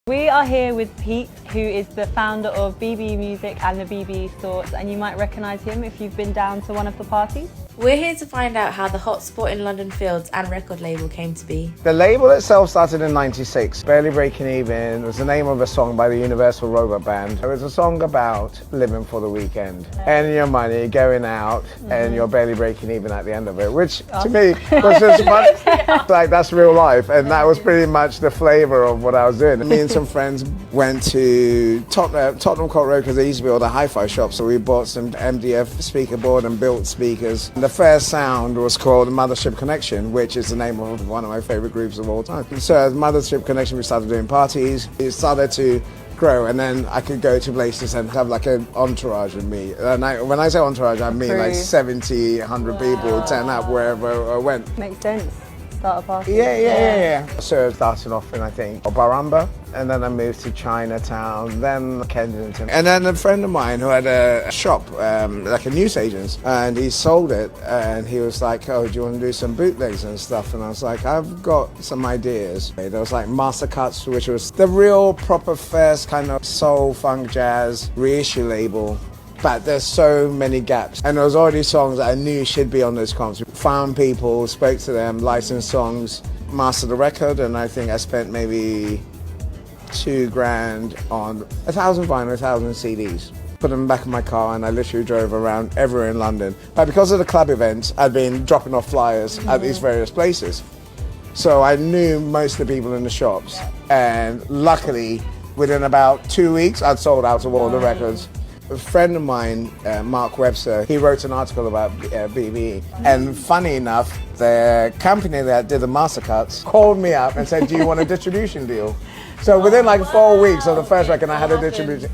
We are here with Pete, who is the founder of BBE Music and the BBE Store, and you might recognise him if you've been down to one of the parties. We're here to find out how the hotspot in London Fields and record label came to be. The label itself started in '96. Barely Breaking Even was the name of a song by the Universal Robot Band. It was a song about living for the weekend, earning your money, going out, and you're barely breaking even at the end of it, which to me was just fun. Like, that's real life, and that was pretty much the flavour of what I was doing. Me and some friends went to Tottenham Court Road because they used to be all the hi-fi shops, so we bought some MDF speaker board and built speakers. The first sound was called Mothership Connection, which is the name of one of my favourite groups of all time. So as Mothership Connection, we started doing parties. It started to grow, and then I could go to places and have like an entourage with me. And when I say entourage, I mean like 70, 100 people turn up wherever I went. Makes sense. Start a party. Yeah. So I started off in, I think, Baramba, and then I moved to Chinatown, then Kensington. And then a friend of mine who had a shop, like a newsagent, and he sold it, and he was like, oh, do you want to do some bootlegs and stuff? And I was like, I've got some ideas. There was like Master Cuts, which was the real proper first kind of soul, funk, jazz reissue label. But there's so many gaps, and there was already songs that I knew should be on those comps. Found people, spoke to them, licensed songs, mastered the record, and I think I spent maybe $2,000 on 1,000 vinyl, 1,000 CDs. Put them back in my car, and I literally drove around everywhere in London. But because of the club events, I'd been dropping off flyers at these various places. So I knew most of the people in the shops, and luckily, within about 2 weeks, I'd sold out of all the records. A friend of mine, Mark Webster, he wrote an article about BBE. And funny enough, the company that did the master cuts called me up and said, do you want a distribution deal? So within like 4 weeks of the first record, I had a distribution,